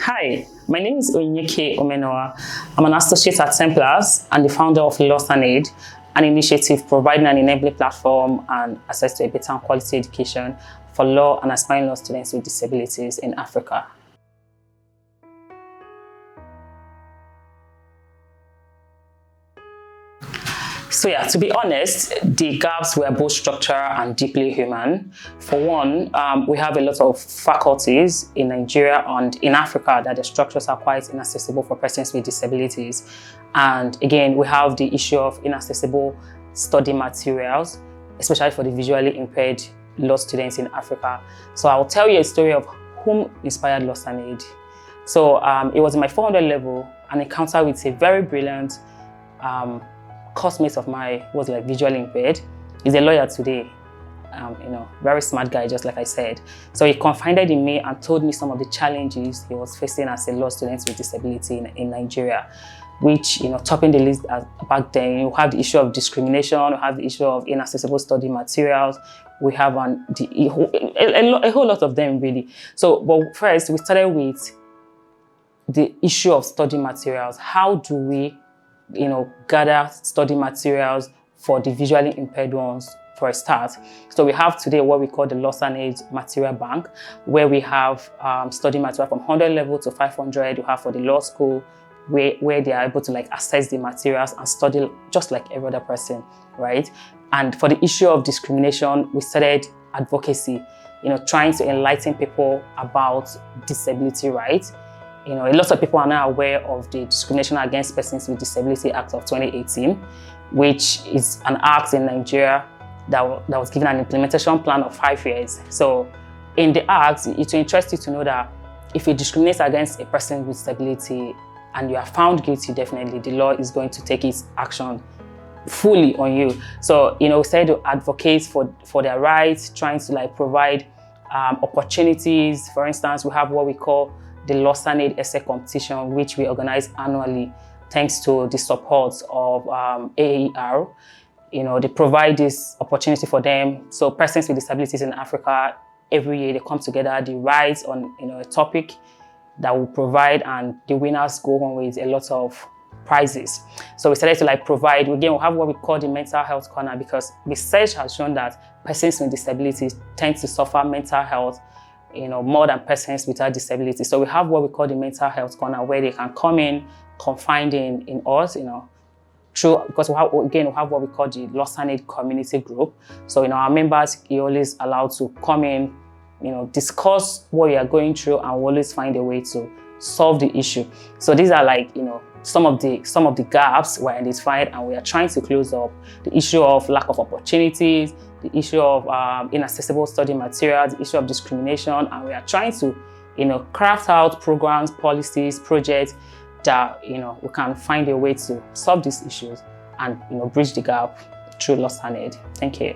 Hi, my name is Onyinye Omenugha. I'm an associate at Templars and the founder of LAWSANAID, an initiative providing an enabling platform and access to a better and quality education for law and aspiring law students with disabilities in Africa. So yeah, to be honest, the gaps were both structural and deeply human. For one, we have a lot of faculties in Nigeria and in Africa that the structures are quite inaccessible for persons with disabilities. And again, we have the issue of inaccessible study materials, especially for the visually impaired law students in Africa. So I'll tell you a story of whom inspired LAWSANAID. So it was in my 400 level, an encounter with a very brilliant classmate of mine was like visually impaired. He's a lawyer today, very smart guy, just like I said. So he confided in me and told me some of the challenges he was facing as a law student with disability in Nigeria, which, topping the list back then, you have the issue of discrimination, you have the issue of inaccessible study materials, we have a whole lot of them really. So, but first we started with the issue of study materials. How do we gather study materials for the visually impaired ones for a start? So we have today what we call the LAWSANAID Material Bank, where we have study material from 100 level to 500. You have for the law school, where they are able to access the materials and study just like every other person, right? And for the issue of discrimination, we started advocacy, trying to enlighten people about disability rights. A lot of people are now aware of the Discrimination Against Persons with Disability Act of 2018, which is an act in Nigeria that was given an implementation plan of 5 years. So in the act, it will interest you to know that if you discriminate against a person with disability and you are found guilty, definitely the law is going to take its action fully on you. So, we started to advocate for their rights, trying to provide opportunities. For instance, we have what we call the LAWSANAID essay competition, which we organize annually, thanks to the support of AER. They provide this opportunity for them. So persons with disabilities in Africa, every year they come together, they write on a topic that will provide, and the winners go home with a lot of prizes. So we started to provide, again, we have what we call the mental health corner, because research has shown that persons with disabilities tend to suffer mental health more than persons without disability. So we have what we call the mental health corner, where they can come in, confide in us, because we have what we call the LAWSANAID community group. So, our members are always allowed to come in, discuss what we are going through, and we always find a way to solve the issue. So these are some of the gaps were identified, and we are trying to close up the issue of lack of opportunities, the issue of inaccessible study materials, the issue of discrimination, and we are trying to, craft out programs, policies, projects that, we can find a way to solve these issues and, bridge the gap through LAWSANAID. Thank you.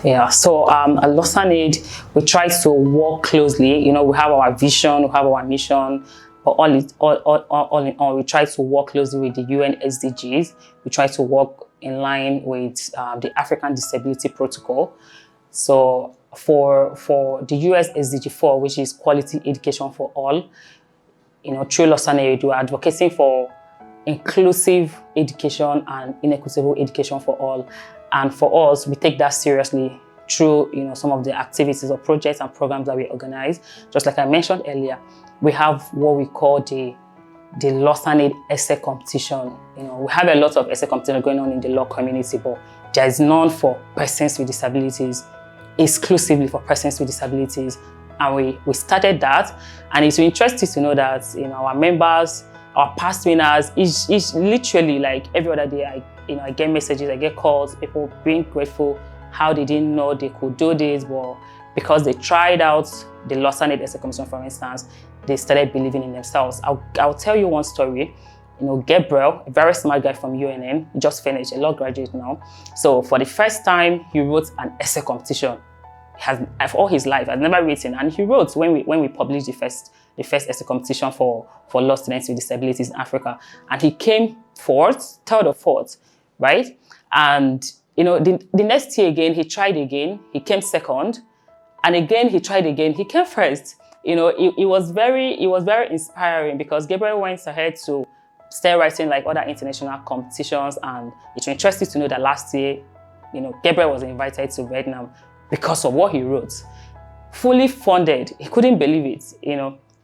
Yeah, so at LAWSANAID, we try to work closely. We have our vision, we have our mission, but all in all, we try to work closely with the UN SDGs. We try to work in line with the African Disability Protocol. So for the US SDG 4, which is quality education for all, through LAWSANAID, we're advocating for inclusive education and inequitable education for all. And for us, we take that seriously through some of the activities or projects and programs that we organize. Just like I mentioned earlier, we have what we call the LAWSANAID essay competition. We have a lot of essay competition going on in the law community, but there is none for persons with disabilities, exclusively for persons with disabilities. And we started that, and it's interesting to know that our members, our past winners, is literally every other day. I get messages, I get calls, people being grateful how they didn't know they could do this, but because they tried out the LAWSANAID essay competition, for instance, they started believing in themselves. I'll tell you one story. Gabriel, a very smart guy from UNN, just finished, a law graduate now. So for the first time, he wrote an essay competition. All his life, I've never written, and he wrote when we published the first essay competition for law students with disabilities in Africa, and he came fourth, third or fourth, right? And the next year again, he tried again, he came second, and again, he tried again, he came first. It was very inspiring because Gabriel went ahead to start writing like other international competitions, and it's interesting to know that last year, Gabriel was invited to Vietnam because of what he wrote. Fully funded, he couldn't believe it,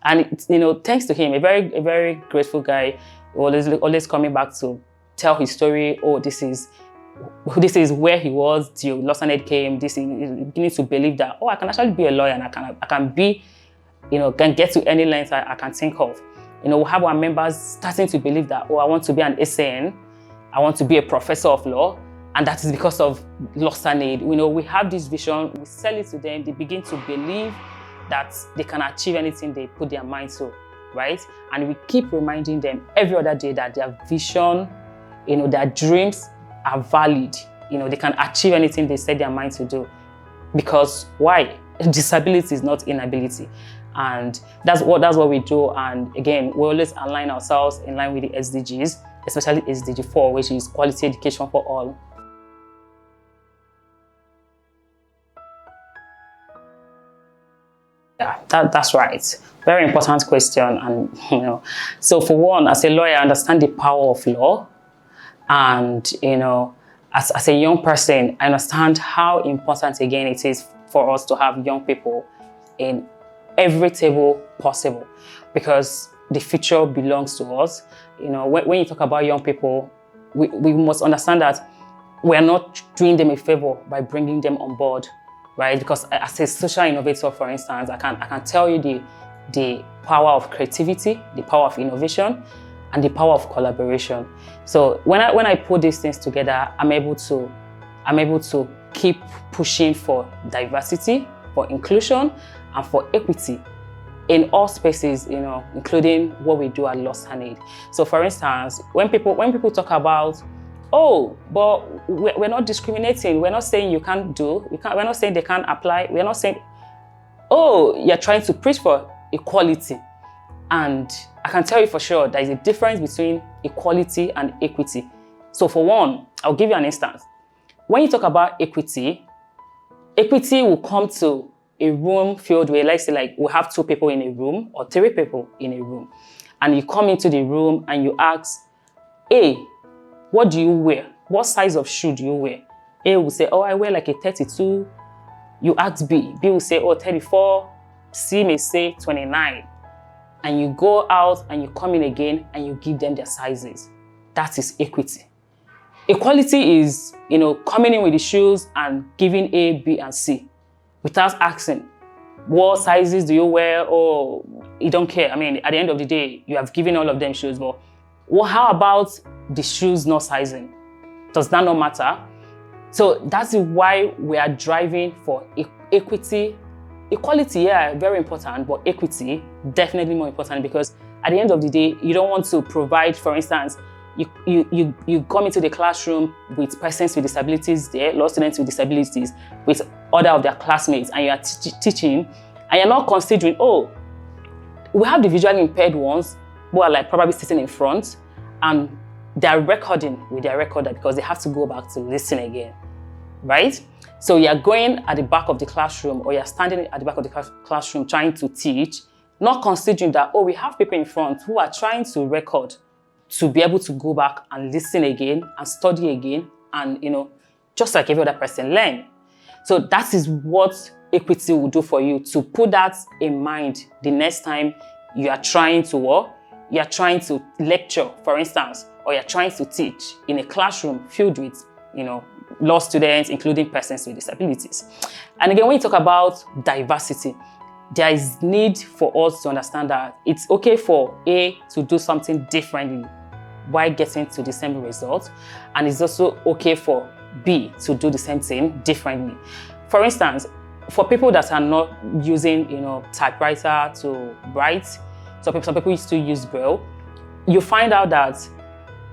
and thanks to him, a very grateful guy, always coming back to tell his story. Oh, this is where he was till LAWSANAID came. This is beginning to believe that, I can actually be a lawyer, and I can be, can get to any length I can think of. We have our members starting to believe that, I want to be an SAN, I want to be a professor of law, and that is because of LAWSANAID. We have this vision, we sell it to them, they begin to believe that they can achieve anything they put their mind to, right? And we keep reminding them every other day that their vision, their dreams are valid. They can achieve anything they set their mind to do. Because why? Disability is not inability. And that's what we do. And again, we always align ourselves in line with the SDGs, especially SDG 4, which is quality education for all. Yeah, that's right. Very important question. And so for one, as a lawyer, I understand the power of law. And as a young person, I understand how important again it is for us to have young people in every table possible, because the future belongs to us. When you talk about young people, we must understand that we are not doing them a favor by bringing them on board, right? Because as a social innovator, for instance, I can tell you the power of creativity, the power of innovation, and the power of collaboration. So when I put these things together, I'm able to keep pushing for diversity, for inclusion, and for equity in all spaces, including what we do at LAWSANAID. So for instance, when people talk about, but we're not discriminating, we're not saying you can't do, we're not saying they can't apply, we're not saying, you're trying to preach for equality. And I can tell you for sure there is a difference between equality and equity. So for one, I'll give you an instance. When you talk about equity will come to a room filled with, let's say, like we have 2 people in a room or 3 people in a room. And you come into the room and you ask, A, what do you wear? What size of shoe do you wear? A will say, I wear like a 32. You ask B. B will say, 34. C may say 29. And you go out and you come in again and you give them their sizes. That is equity. Equality is, coming in with the shoes and giving A, B, and C without asking, what sizes do you wear? Or you don't care. I mean, at the end of the day, you have given all of them shoes, but how about the shoes not sizing? Does that not matter? So that's why we are driving for equity. Equality, yeah, very important, but equity, definitely more important, because at the end of the day, you don't want to provide, for instance, you come into the classroom with persons with disabilities there, law students with disabilities, with other of their classmates, and you are teaching, and you're not considering, we have the visually impaired ones who are like probably sitting in front, and they're recording with their recorder because they have to go back to listen again, right? So you're going at the back of the classroom, or you're standing at the back of the classroom trying to teach, not considering that, we have people in front who are trying to record to be able to go back and listen again and study again and, just like every other person, learn. So that is what equity will do for you, to put that in mind the next time you are trying to lecture, for instance, or you're trying to teach in a classroom filled with, law students, including persons with disabilities. And again, when you talk about diversity, there is need for us to understand that it's okay for A to do something differently while getting to the same result, and it's also okay for B to do the same thing differently. For instance, for people that are not using, typewriter to write, some people still use Braille, you find out that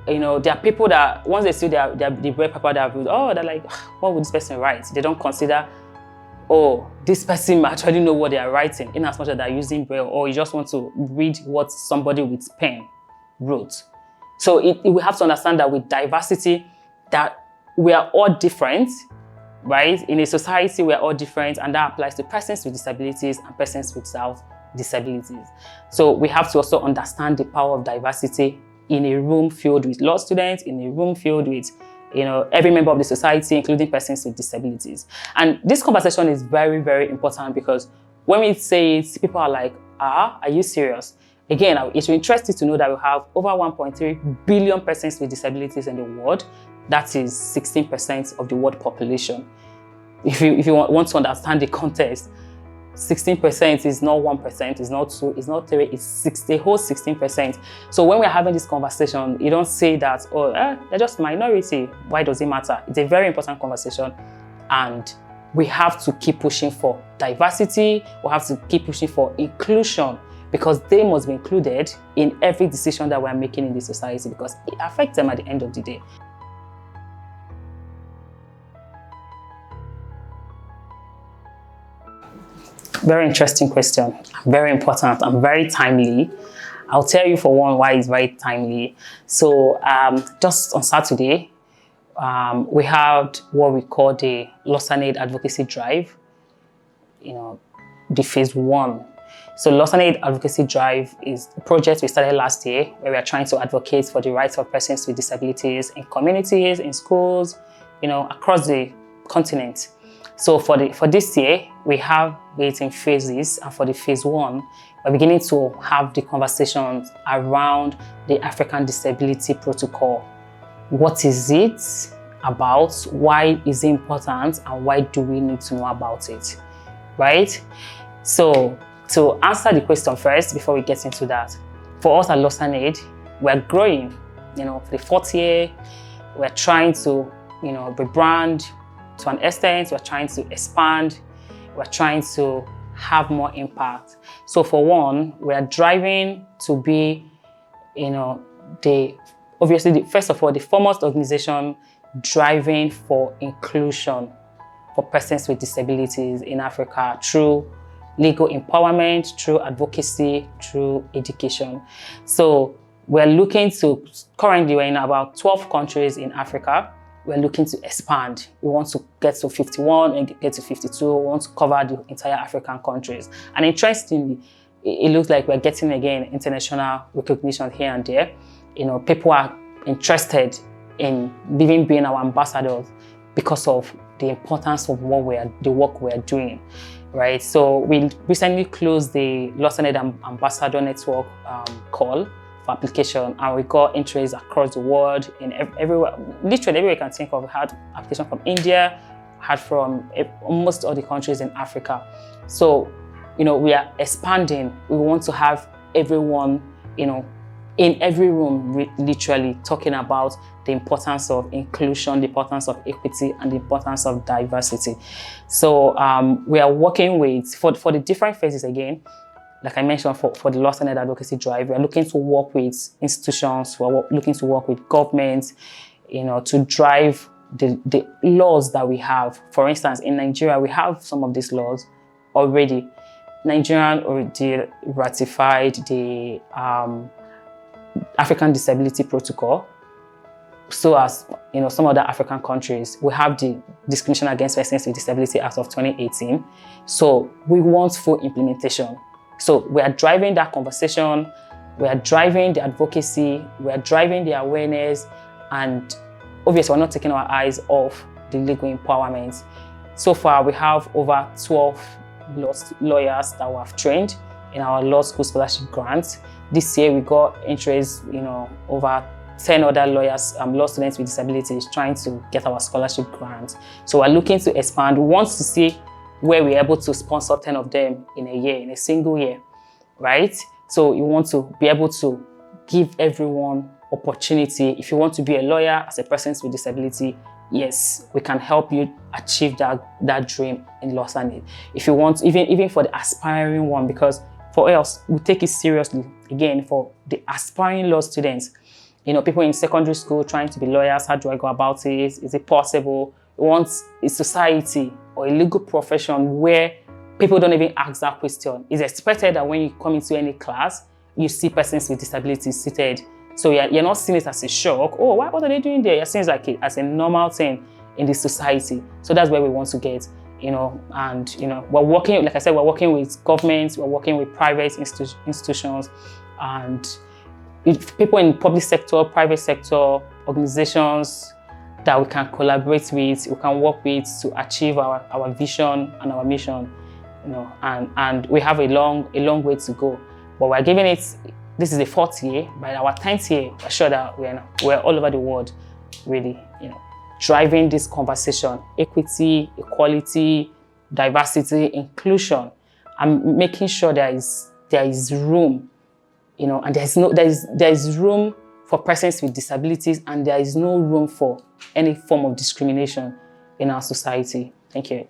there are people that once they see the Braille paper, they're like, what would this person write? They don't consider, this person actually know what they are writing, in as much as they're using Braille, or you just want to read what somebody with pen wrote. So we have to understand that with diversity, that we are all different, right? In a society, we are all different, and that applies to persons with disabilities and persons without disabilities. So we have to also understand the power of diversity in a room filled with law students, in a room filled with every member of the society, including persons with disabilities. And this conversation is very, very important, because when we say it, people are like, are you serious? Again, it's interesting to know that we have over 1.3 billion persons with disabilities in the world. That is 16% of the world population. If you want to understand the context, 16% is not 1%, it's not 2, it's not 3, it's the whole 16%. So when we're having this conversation, you don't say that, they're just minority, why does it matter? It's a very important conversation, and we have to keep pushing for diversity, we have to keep pushing for inclusion, because they must be included in every decision that we're making in the society, because it affects them at the end of the day. Very interesting question, very important and very timely. I'll tell you for one why it's very timely. So just on Saturday, we had what we call the LAWSANAID advocacy drive, the phase 1. So LAWSANAID advocacy drive is a project we started last year, where we are trying to advocate for the rights of persons with disabilities in communities, in schools, across the continent. So for this year, we have it in phases, and for the phase 1, we're beginning to have the conversations around the African Disability Protocol. What is it about? Why is it important? And why do we need to know about it? Right? So to answer the question first, before we get into that, for us at LAWSANAID, we're growing. For the 4th year, we're trying to, rebrand. To an extent, we're trying to expand, we're trying to have more impact. So for one, we're driving to be, first of all, the foremost organization driving for inclusion for persons with disabilities in Africa through legal empowerment, through advocacy, through education. So currently we're in about 12 countries in Africa. We're looking to expand. We want to get to 51 and get to 52. We want to cover the entire African countries. And interestingly, it looks like we're getting, again, international recognition here and there. People are interested in being our ambassadors because of the importance of the work we are doing, right? So we recently closed the LAWSANAID Ambassador Network call for application, and we got entries across the world, in everywhere, literally everywhere you can think of. We had application from India, had from almost all the countries in Africa. So, we are expanding. We want to have everyone, in every room, literally talking about the importance of inclusion, the importance of equity, and the importance of diversity. So we are working with, for the different phases again, like I mentioned, for the LAWSANAID advocacy drive, we are looking to work with institutions, we're looking to work with governments, to drive the laws that we have. For instance, in Nigeria, we have some of these laws already. Nigeria already ratified the African Disability Protocol. So as some other African countries, we have the Discrimination Against Persons with Disability Act of 2018. So we want full implementation. So we are driving that conversation, we are driving the advocacy, we are driving the awareness, and obviously we're not taking our eyes off the legal empowerment. So far, we have over 12 lawyers that we have trained in our law school scholarship grants. This year, we got interest, over 10 other lawyers, law students with disabilities trying to get our scholarship grants. So we're looking to expand. We want to see where we're able to sponsor 10 of them in a year, in a single year, right? So you want to be able to give everyone opportunity. If you want to be a lawyer as a person with disability, yes, we can help you achieve that dream in LAWSANAID. If you want, even for the aspiring one, because for us, we take it seriously. Again, for the aspiring law students, people in secondary school trying to be lawyers, how do I go about it? Is it possible? We want a society or a legal profession where people don't even ask that question. It's expected that when you come into any class, you see persons with disabilities seated. So you're not seeing it as a shock. Oh, what are they doing there? You're seeing it as a normal thing in the society. So that's where we want to get, and, we're working, like I said, we're working with governments, we're working with private institutions, and people in public sector, private sector, organizations that we can collaborate with, we can work with to achieve our vision and our mission, and we have a long way to go. But we're giving it, this is the 4th year. By our 10th year, we're sure that we're all over the world, really, driving this conversation, equity, equality, diversity, inclusion, and making sure there is room, and there is room for persons with disabilities, and there is no room for any form of discrimination in our society. Thank you.